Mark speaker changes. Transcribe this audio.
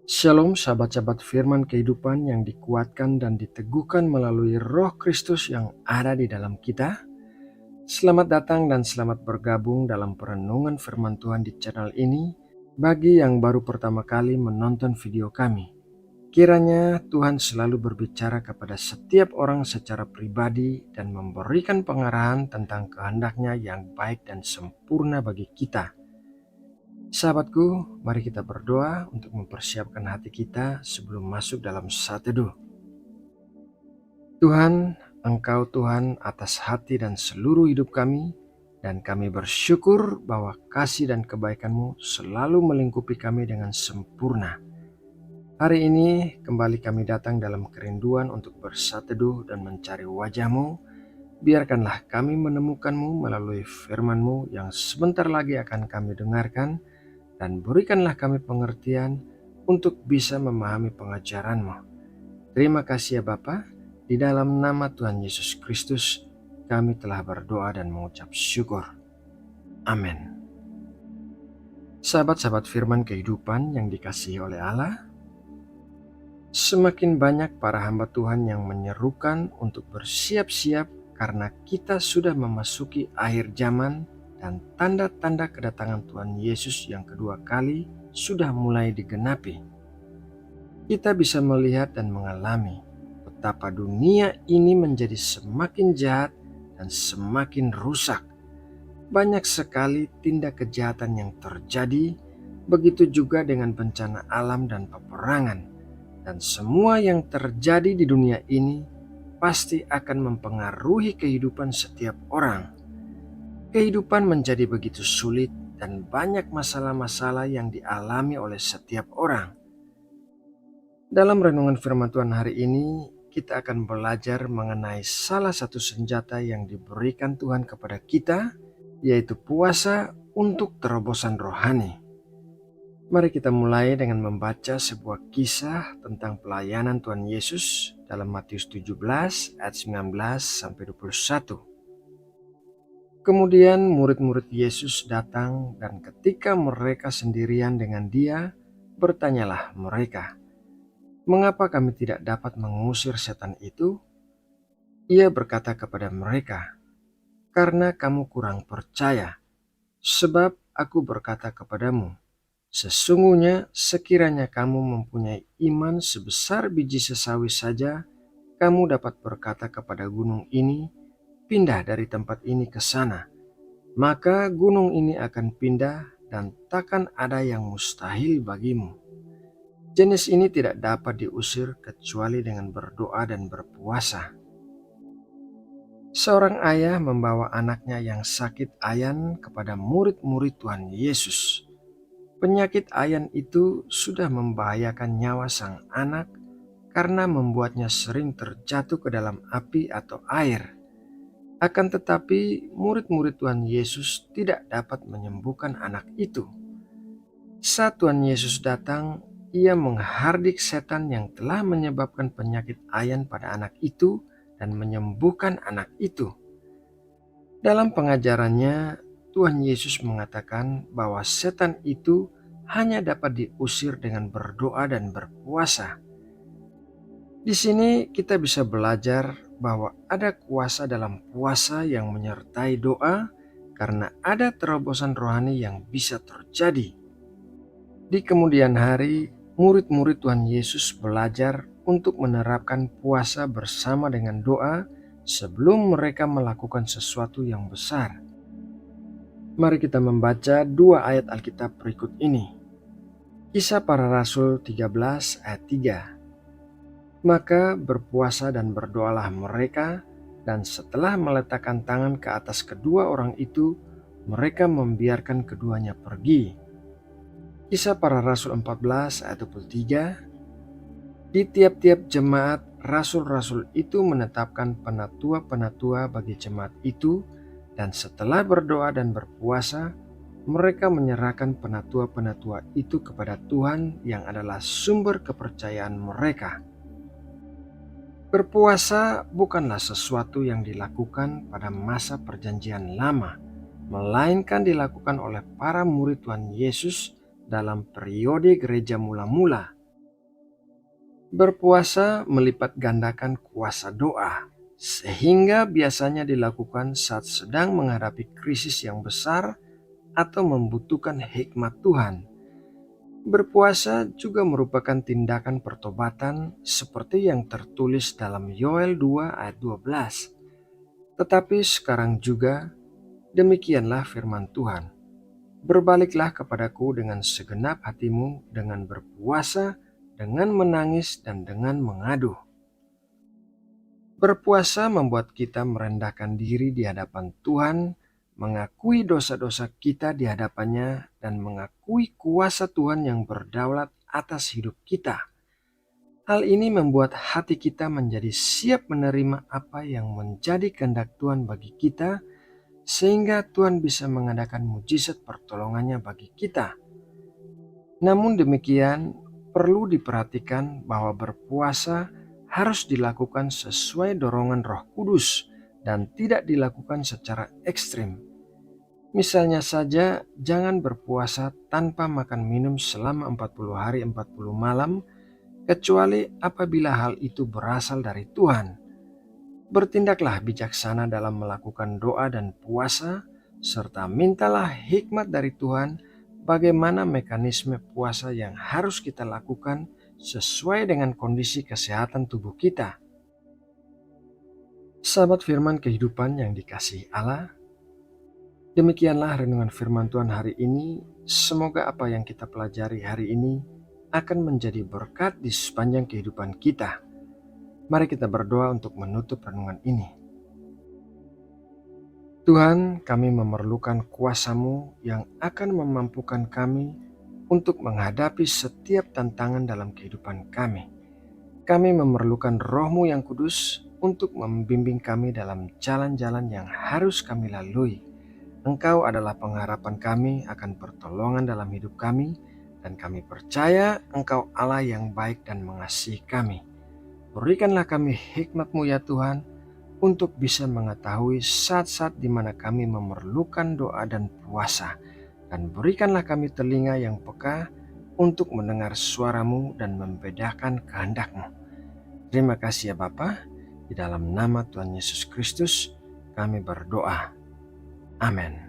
Speaker 1: Shalom sahabat-sahabat firman kehidupan yang dikuatkan dan diteguhkan melalui Roh Kristus yang ada di dalam kita. Selamat datang dan selamat bergabung dalam perenungan firman Tuhan di channel ini. Bagi yang baru pertama kali menonton video kami, kiranya Tuhan selalu berbicara kepada setiap orang secara pribadi dan memberikan pengarahan tentang kehendak-Nya yang baik dan sempurna bagi kita. Sahabatku, mari kita berdoa untuk mempersiapkan hati kita sebelum masuk dalam saat teduh. Tuhan, Engkau Tuhan atas hati dan seluruh hidup kami, dan kami bersyukur bahwa kasih dan kebaikan-Mu selalu melingkupi kami dengan sempurna. Hari ini kembali kami datang dalam kerinduan untuk bersatu teduh dan mencari wajah-Mu. Biarkanlah kami menemukan-Mu melalui firman-Mu yang sebentar lagi akan kami dengarkan, dan berikanlah kami pengertian untuk bisa memahami pengajaran-Mu. Terima kasih ya Bapa, di dalam nama Tuhan Yesus Kristus kami telah berdoa dan mengucap syukur. Amin. Sahabat-sahabat firman kehidupan yang dikasihi oleh Allah, semakin banyak para hamba Tuhan yang menyerukan untuk bersiap-siap karena kita sudah memasuki akhir zaman dan tanda-tanda kedatangan Tuhan Yesus yang kedua kali sudah mulai digenapi. Kita bisa melihat dan mengalami betapa dunia ini menjadi semakin jahat dan semakin rusak. Banyak sekali tindak kejahatan yang terjadi, begitu juga dengan bencana alam dan peperangan. Dan semua yang terjadi di dunia ini pasti akan mempengaruhi kehidupan setiap orang. Kehidupan menjadi begitu sulit dan banyak masalah-masalah yang dialami oleh setiap orang. Dalam renungan firman Tuhan hari ini, kita akan belajar mengenai salah satu senjata yang diberikan Tuhan kepada kita, yaitu puasa untuk terobosan rohani. Mari kita mulai dengan membaca sebuah kisah tentang pelayanan Tuhan Yesus dalam Matius 17 ayat 19 sampai 21. Kemudian murid-murid Yesus datang, dan ketika mereka sendirian dengan Dia, bertanyalah mereka, "Mengapa kami tidak dapat mengusir setan itu?" Ia berkata kepada mereka, "Karena kamu kurang percaya. Sebab aku berkata kepadamu, sesungguhnya sekiranya kamu mempunyai iman sebesar biji sesawi saja, kamu dapat berkata kepada gunung ini, 'Pindah dari tempat ini ke sana,' maka gunung ini akan pindah dan takkan ada yang mustahil bagimu." Jenis ini tidak dapat diusir kecuali dengan berdoa dan berpuasa. Seorang ayah membawa anaknya yang sakit ayan kepada murid-murid Tuhan Yesus. Penyakit ayan itu sudah membahayakan nyawa sang anak karena membuatnya sering terjatuh ke dalam api atau air. Akan tetapi murid-murid Tuhan Yesus tidak dapat menyembuhkan anak itu. Saat Tuhan Yesus datang, Ia menghardik setan yang telah menyebabkan penyakit ayan pada anak itu dan menyembuhkan anak itu. Dalam pengajarannya, Tuhan Yesus mengatakan bahwa setan itu hanya dapat diusir dengan berdoa dan berpuasa. Di sini kita bisa belajar bahwa ada kuasa dalam puasa yang menyertai doa, karena ada terobosan rohani yang bisa terjadi. Di kemudian hari, murid-murid Tuhan Yesus belajar untuk menerapkan puasa bersama dengan doa sebelum mereka melakukan sesuatu yang besar. Mari kita membaca dua ayat Alkitab berikut ini. Kisah Para Rasul 13 ayat 3. Maka berpuasa dan berdoalah mereka, dan setelah meletakkan tangan ke atas kedua orang itu, mereka membiarkan keduanya pergi. Kisah Para Rasul 14 ayat 23. Di tiap-tiap jemaat, rasul-rasul itu menetapkan penatua-penatua bagi jemaat itu, dan setelah berdoa dan berpuasa, mereka menyerahkan penatua-penatua itu kepada Tuhan yang adalah sumber kepercayaan mereka. Berpuasa bukanlah sesuatu yang dilakukan pada masa perjanjian lama, melainkan dilakukan oleh para murid Tuhan Yesus dalam periode gereja mula-mula. Berpuasa melipat gandakan kuasa doa, sehingga biasanya dilakukan saat sedang menghadapi krisis yang besar atau membutuhkan hikmat Tuhan. Berpuasa juga merupakan tindakan pertobatan seperti yang tertulis dalam Yoel 2 ayat 12. Tetapi sekarang juga demikianlah firman Tuhan. Berbaliklah kepadaku dengan segenap hatimu, dengan berpuasa, dengan menangis, dan dengan mengadu. Berpuasa membuat kita merendahkan diri di hadapan Tuhan, mengakui dosa-dosa kita di hadapannya, dan mengakui kuasa Tuhan yang berdaulat atas hidup kita. Hal ini membuat hati kita menjadi siap menerima apa yang menjadi kehendak Tuhan bagi kita, sehingga Tuhan bisa mengadakan mujizat pertolongannya bagi kita. Namun demikian, perlu diperhatikan bahwa berpuasa harus dilakukan sesuai dorongan Roh Kudus dan tidak dilakukan secara ekstrim. Misalnya saja, jangan berpuasa tanpa makan minum selama 40 hari 40 malam, kecuali apabila hal itu berasal dari Tuhan. Bertindaklah bijaksana dalam melakukan doa dan puasa, serta mintalah hikmat dari Tuhan bagaimana mekanisme puasa yang harus kita lakukan sesuai dengan kondisi kesehatan tubuh kita. Sahabat firman kehidupan yang dikasihi Allah, demikianlah renungan firman Tuhan hari ini. Semoga apa yang kita pelajari hari ini akan menjadi berkat di sepanjang kehidupan kita. Mari kita berdoa untuk menutup renungan ini. Tuhan, kami memerlukan kuasa-Mu yang akan memampukan kami untuk menghadapi setiap tantangan dalam kehidupan kami. Kami memerlukan Roh-Mu yang kudus untuk membimbing kami dalam jalan-jalan yang harus kami lalui. Engkau adalah pengharapan kami akan pertolongan dalam hidup kami, dan kami percaya Engkau Allah yang baik dan mengasihi kami. Berikanlah kami hikmat-Mu ya Tuhan, untuk bisa mengetahui saat-saat di mana kami memerlukan doa dan puasa. Dan berikanlah kami telinga yang peka untuk mendengar suara-Mu dan membedakan kehendak-Mu. Terima kasih ya Bapa, di dalam nama Tuhan Yesus Kristus kami berdoa. Amin.